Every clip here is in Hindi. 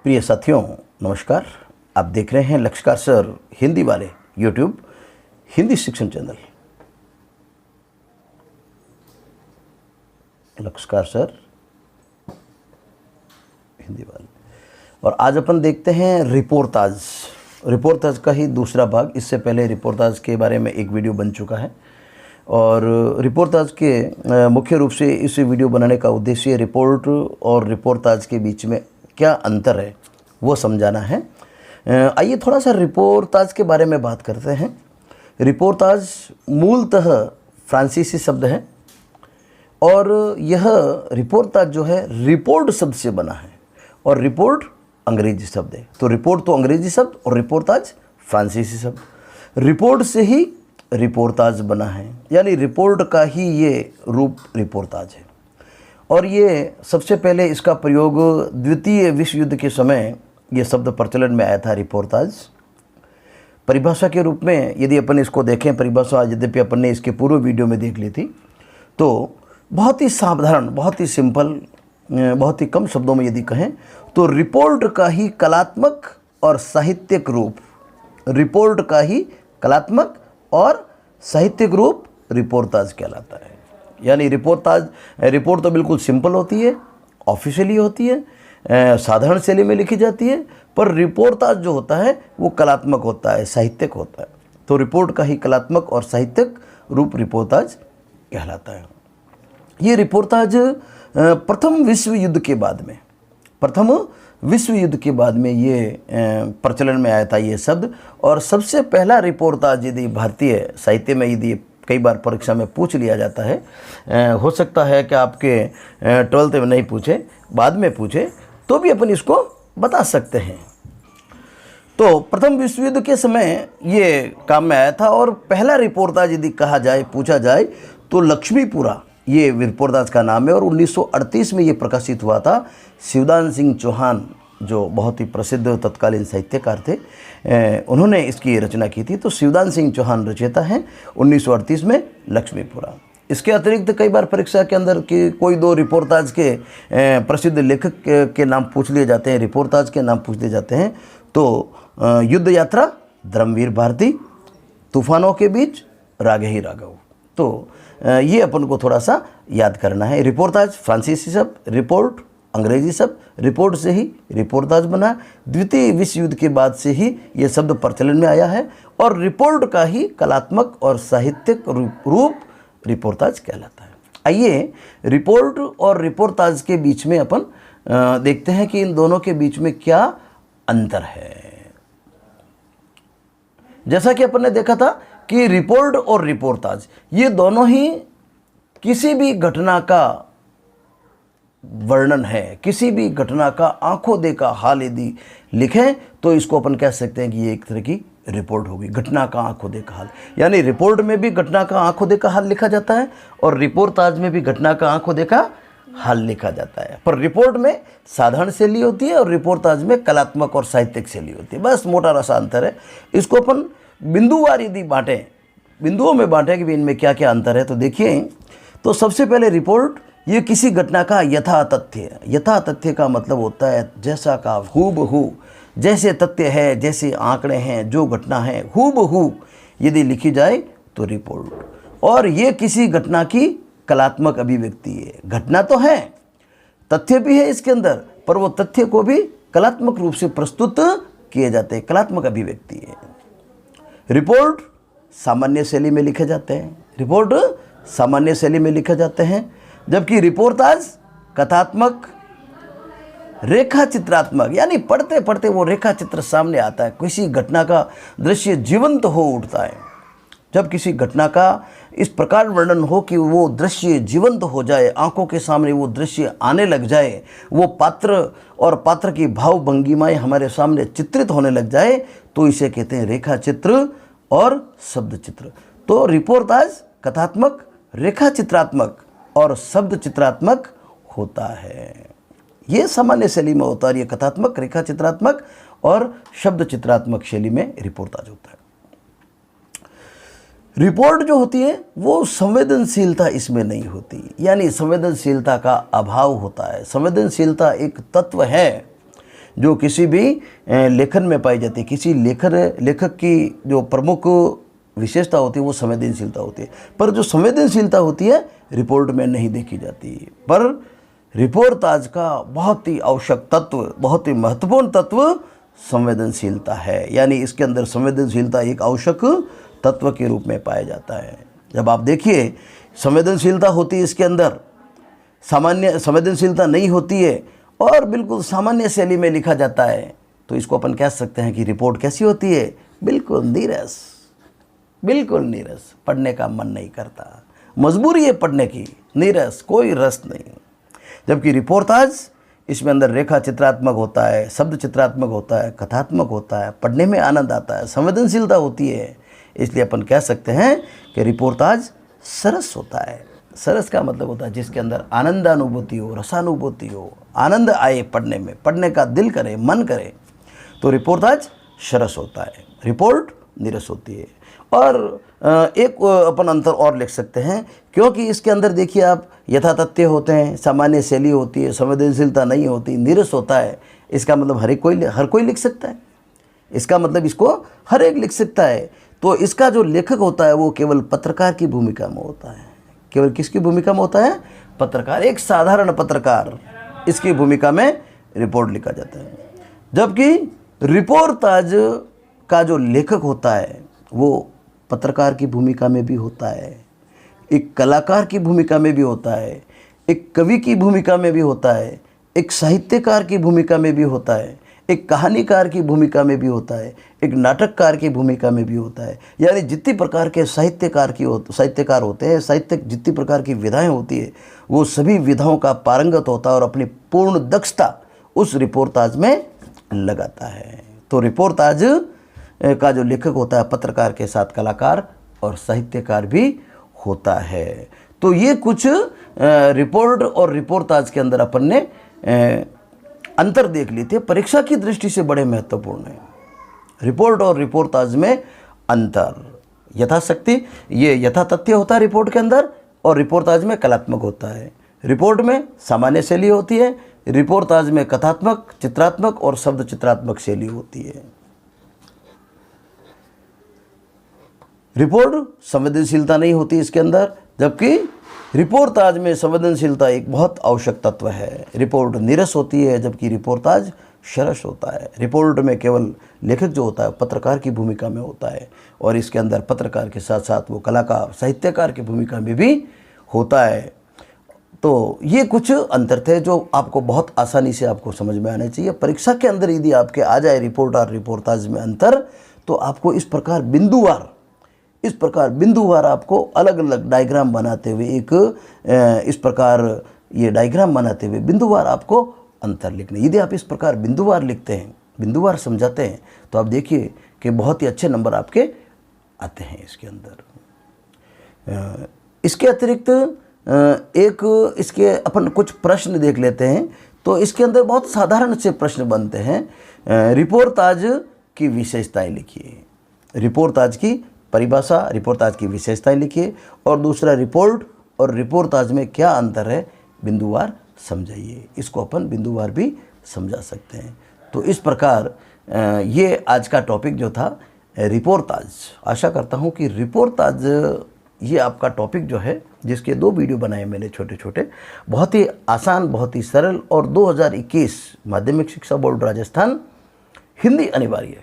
प्रिय साथियों नमस्कार। आप देख रहे हैं लक्षकार सर हिंदी वाले यूट्यूब हिंदी शिक्षण चैनल। लक्षकार सर हिंदी वाले, और आज अपन देखते हैं रिपोर्टाज का ही दूसरा भाग। इससे पहले रिपोर्टाज के बारे में एक वीडियो बन चुका है और रिपोर्टाज के मुख्य रूप से इस वीडियो बनाने का उद्देश्य रिपोर्ट और रिपोर्टाज के बीच में क्या अंतर है वो समझाना है। आइए थोड़ा सा रिपोर्टाज के बारे में बात करते हैं। रिपोर्टाज मूलतः फ्रांसीसी शब्द है और यह रिपोर्टाज जो है रिपोर्ट शब्द से बना है और रिपोर्ट अंग्रेजी शब्द है। तो रिपोर्ट तो अंग्रेजी शब्द और रिपोर्टाज फ्रांसीसी शब्द। रिपोर्ट से ही रिपोर्टाज बना है, यानी रिपोर्ट का ही ये रूप रिपोर्टाज है। और ये सबसे पहले इसका प्रयोग द्वितीय विश्व युद्ध के समय ये शब्द प्रचलन में आया था रिपोर्टाज। परिभाषा के रूप में यदि अपन इसको देखें, परिभाषा यद्यपि अपन ने इसके पूर्व वीडियो में देख ली थी, तो बहुत ही साधारण, बहुत ही सिंपल, बहुत ही कम शब्दों में यदि कहें तो रिपोर्ट का ही कलात्मक और साहित्यिक रूप, रिपोर्ट का ही कलात्मक और साहित्यिक रूप रिपोर्टाज कहलाता है। यानी रिपोर्ट तो बिल्कुल सिंपल होती है, ऑफिशियली होती है, साधारण शैली में लिखी जाती है, पर रिपोर्टाज जो होता है वो कलात्मक होता है, साहित्यिक होता है। तो रिपोर्ट का ही कलात्मक और साहित्यिक रूप रिपोर्टाज कहलाता है। ये रिपोर्टाज प्रथम विश्व युद्ध के बाद में ये प्रचलन में आया था ये शब्द। और सबसे पहला रिपोर्टाज यदि भारतीय साहित्य में यदि कई बार परीक्षा में पूछ लिया जाता है, हो सकता है कि आपके 12th में नहीं पूछे, बाद में पूछे, तो भी अपन इसको बता सकते हैं। तो प्रथम विश्व युद्ध के समय ये काम में आया था और पहला रिपोर्टाज यदि कहा जाए, पूछा जाए तो लक्ष्मीपुरा ये रिपोर्टाज का नाम है और 1938 में ये प्रकाशित हुआ था। शिवदान सिंह चौहान जो बहुत ही प्रसिद्ध तत्कालीन साहित्यकार थे, उन्होंने इसकी रचना की थी। तो शिवदान सिंह चौहान रचयिता हैं 1938 में लक्ष्मीपुरा। इसके अतिरिक्त कई बार परीक्षा के अंदर कि कोई दो रिपोर्टाज के प्रसिद्ध लेखक के नाम पूछ लिए जाते हैं, रिपोर्टाज के नाम पूछ लिए जाते हैं। तो युद्ध यात्रा धर्मवीर भारती, तूफानों के बीच राघे ही राघव। तो ये अपन को थोड़ा सा याद करना है। रिपोर्टाज फ्रांसीसी शब्द, रिपोर्ट अंग्रेजी शब्द, रिपोर्ट से ही रिपोर्टाज बना। द्वितीय विश्व युद्ध के बाद से ही ये शब्द प्रचलन में आया है और रिपोर्ट का ही कलात्मक और साहित्यिक रूप रिपोर्टाज कहलाता है। आइए रिपोर्ट और रिपोर्टाज के बीच में अपन देखते हैं कि इन दोनों के बीच में क्या अंतर है। जैसा कि अपन ने देखा था कि रिपोर्ट और रिपोर्टाज ये दोनों ही किसी भी घटना का वर्णन है, किसी भी घटना का आंखों देखा हाल यदि लिखें तो इसको अपन कह सकते हैं कि ये एक तरह की रिपोर्ट होगी, घटना का आंखों देखा हाल। यानी रिपोर्ट में भी घटना का आंखों देखा हाल लिखा जाता है और रिपोर्टाज में भी घटना का आंखों देखा हाल लिखा जाता है। पर रिपोर्ट में साधारण शैली होती है और रिपोर्टाज में कलात्मक और साहित्यिक शैली होती है। बस मोटा सा अंतर है। इसको अपन बिंदुवार यदि बांटें, बिंदुओं में बांटें कि इनमें क्या क्या अंतर है, तो देखिए, तो सबसे पहले रिपोर्ट ये किसी घटना का यथा तथ्य का मतलब होता है जैसा का हूबहू, जैसे तथ्य है, जैसे आंकड़े हैं, जो घटना है हूबहू यदि लिखी जाए तो रिपोर्ट। और ये किसी घटना की कलात्मक अभिव्यक्ति है। घटना तो है, तथ्य भी है इसके अंदर, पर वो तथ्य को भी कलात्मक रूप से प्रस्तुत किए जाते हैं, कलात्मक अभिव्यक्ति है। रिपोर्ट सामान्य शैली में लिखे जाते हैं, जबकि रिपोर्टाज कथात्मक, रेखा चित्रात्मक, यानी पढ़ते पढ़ते वो रेखा चित्र सामने आता है, किसी घटना का दृश्य जीवंत हो उठता है। जब किसी घटना का इस प्रकार वर्णन हो कि वो दृश्य जीवंत हो जाए, आंखों के सामने वो दृश्य आने लग जाए, वो पात्र और पात्र की भाव भंगिमाएँ हमारे सामने चित्रित होने लग जाए, तो इसे कहते हैं रेखा चित्र और शब्द चित्र। तो रिपोर्टाज कथात्मक, रेखा चित्रात्मक और शब्द चित्रात्मक होता है। ये सामान्य शैली में होता है। ये कथात्मक, रेखा चित्रात्मक और शब्द चित्रात्मक शैली में रिपोर्टाज होता है। रिपोर्ट जो होती है वो संवेदनशीलता इसमें नहीं होती, यानी संवेदनशीलता का अभाव होता है। संवेदनशीलता एक तत्व है जो किसी भी लेखन में पाई जाती है। किसी लेखक की जो प्रमुख विशेषता होती है वो संवेदनशीलता होती है, पर जो संवेदनशीलता होती है रिपोर्ट में नहीं देखी जाती। पर रिपोर्टाज का बहुत ही आवश्यक तत्व, बहुत ही महत्वपूर्ण तत्व संवेदनशीलता है। यानी इसके अंदर संवेदनशीलता एक आवश्यक तत्व के रूप में पाया जाता है। जब आप देखिए संवेदनशीलता होती है इसके अंदर, सामान्य संवेदनशीलता नहीं होती है और बिल्कुल सामान्य शैली में लिखा जाता है, तो इसको अपन कह सकते हैं कि रिपोर्ट कैसी होती है? बिल्कुल नीरस, बिल्कुल नीरस, पढ़ने का मन नहीं करता, मजबूरी है पढ़ने की, नीरस, कोई रस नहीं। जबकि रिपोर्टाज इसमें अंदर रेखा चित्रात्मक होता है, शब्द चित्रात्मक होता है, कथात्मक होता है, पढ़ने में आनंद आता है, संवेदनशीलता होती है। इसलिए अपन कह सकते हैं कि रिपोर्टाज सरस होता है। सरस का मतलब होता है जिसके अंदर आनंदानुभूति हो, रसानुभूति हो, आनंद आए पढ़ने में, पढ़ने का दिल करे, मन करे, तो रिपोर्टाज सरस होता है, रिपोर्ट नीरस होती है। और एक अपन अंतर और लिख सकते हैं, क्योंकि इसके अंदर देखिए आप यथातथ्य होते हैं, सामान्य शैली होती है, संवेदनशीलता नहीं होती, नीरस होता है। इसका मतलब हर कोई लिख सकता है, इसका मतलब इसको हर एक लिख सकता है। तो इसका जो लेखक होता है वो केवल पत्रकार की भूमिका में होता है। केवल किसकी भूमिका में होता है? पत्रकार, एक साधारण पत्रकार, इसकी भूमिका में रिपोर्ट लिखा जाता है। जबकि रिपोर्टाज का जो लेखक होता है वो पत्रकार की भूमिका में भी होता है, एक कलाकार की भूमिका में भी होता है, एक कवि की भूमिका में भी होता है, एक साहित्यकार की भूमिका में भी होता है, एक कहानीकार की भूमिका में भी होता है, एक नाटककार की भूमिका में भी होता है। यानी जितनी प्रकार के साहित्यकार होते हैं, साहित्य जितनी प्रकार की विधाएं होती है, वो सभी विधाओं का पारंगत होता है और अपनी पूर्ण दक्षता उस रिपोर्टाज में लगाता है। तो रिपोर्टाज का जो लेखक होता है पत्रकार के साथ कलाकार और साहित्यकार भी होता है। तो ये कुछ रिपोर्ट और रिपोर्टाज के अंदर अपन ने अंतर देख लिए थे, परीक्षा की दृष्टि से बड़े महत्वपूर्ण है। रिपोर्ट और रिपोर्टाज में अंतर, यथाशक्ति ये यथातथ्य होता है रिपोर्ट के अंदर, और रिपोर्टाज में कलात्मक होता है। रिपोर्ट में सामान्य शैली होती है, रिपोर्टाज में कथात्मक, चित्रात्मक और शब्द चित्रात्मक शैली होती है। रिपोर्ट संवेदनशीलता नहीं होती इसके अंदर, जबकि रिपोर्टाज में संवेदनशीलता एक बहुत आवश्यक तत्व है। रिपोर्ट नीरस होती है जबकि रिपोर्टाज सरस होता है। रिपोर्ट में केवल लेखक जो होता है पत्रकार की भूमिका में होता है, और इसके अंदर पत्रकार के साथ साथ वो कलाकार, साहित्यकार की भूमिका में भी होता है। तो ये कुछ अंतर थे जो आपको बहुत आसानी से आपको समझ में आने चाहिए। परीक्षा के अंदर यदि आपके आ जाए रिपोर्ट और रिपोर्टाज में अंतर, तो आपको इस प्रकार बिंदुवार आपको अलग अलग डायग्राम बनाते हुए इस प्रकार ये डायग्राम बनाते हुए बिंदुवार आपको अंतर लिखने। यदि आप इस प्रकार बिंदुवार लिखते हैं, बिंदुवार समझाते हैं, तो आप देखिए कि बहुत ही अच्छे नंबर आपके आते हैं इसके अंदर। इसके अतिरिक्त इसके अपन कुछ प्रश्न देख लेते हैं। तो इसके अंदर बहुत साधारण से प्रश्न बनते हैं। रिपोर्टाज की विशेषताएं लिखिए, रिपोर्टाज की परिभाषा, रिपोर्टाज की विशेषताएं लिखिए, और दूसरा रिपोर्ट और रिपोर्टाज में क्या अंतर है बिंदुवार समझाइए। इसको अपन बिंदुवार भी समझा सकते हैं। तो इस प्रकार ये आज का टॉपिक जो था रिपोर्टाज, आशा करता हूँ कि रिपोर्टाज ये आपका टॉपिक जो है, जिसके 2 वीडियो बनाए मैंने छोटे छोटे, बहुत ही आसान, बहुत ही सरल, और 2021 माध्यमिक शिक्षा बोर्ड राजस्थान हिंदी अनिवार्य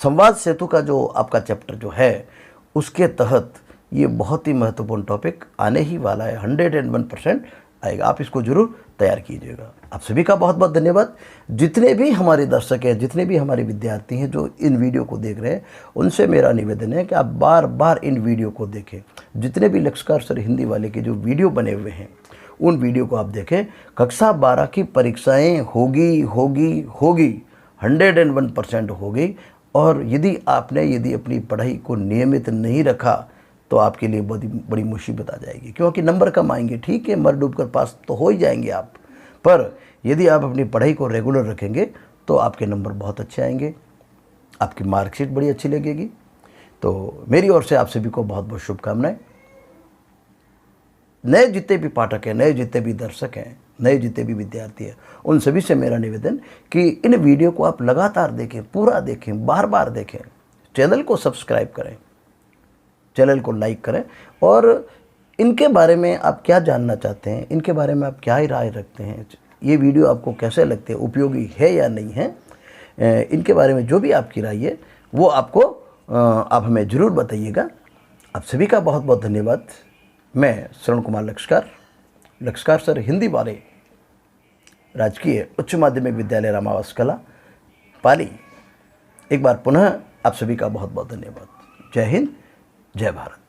संवाद सेतु का जो आपका चैप्टर जो है, उसके तहत ये बहुत ही महत्वपूर्ण टॉपिक आने ही वाला है, 101% आएगा। आप इसको जरूर तैयार कीजिएगा। आप सभी का बहुत बहुत धन्यवाद। जितने भी हमारे दर्शक हैं, जितने भी हमारे विद्यार्थी हैं जो इन वीडियो को देख रहे हैं, उनसे मेरा निवेदन है कि आप बार बार इन वीडियो को देखें। जितने भी लक्ष्यकार सर हिंदी वाले के जो वीडियो बने हुए हैं, उन वीडियो को आप देखें। कक्षा 12 की परीक्षाएँ होगी 101% होगी। और यदि अपनी पढ़ाई को नियमित नहीं रखा, तो आपके लिए बड़ी मुसीबत आ जाएगी, क्योंकि नंबर कम आएंगे। ठीक है, मर डूब कर पास तो हो ही जाएंगे आप, पर यदि आप अपनी पढ़ाई को रेगुलर रखेंगे तो आपके नंबर बहुत अच्छे आएंगे, आपकी मार्कशीट बड़ी अच्छी लगेगी। तो मेरी ओर से आप सभी को बहुत बहुत शुभकामनाएं। नए जितने भी पाठक हैं, नए जितने भी दर्शक हैं, नए जितने भी विद्यार्थी हैं उन सभी से मेरा निवेदन कि इन वीडियो को आप लगातार देखें, पूरा देखें, बार बार देखें, चैनल को सब्सक्राइब करें, चैनल को लाइक करें और इनके बारे में आप क्या जानना चाहते हैं, इनके बारे में आप क्या राय रखते हैं, ये वीडियो आपको कैसे लगते हैं, उपयोगी है या नहीं है, इनके बारे में जो भी आपकी राय है वो आपको आप हमें ज़रूर बताइएगा। आप सभी का बहुत बहुत धन्यवाद। मैं श्रवण कुमार लक्ष्कार सर, हिंदी वाले, राजकीय उच्च माध्यमिक विद्यालय रामावास कला, पाली। एक बार पुनः आप सभी का बहुत बहुत धन्यवाद। जय हिंद, जय भारत।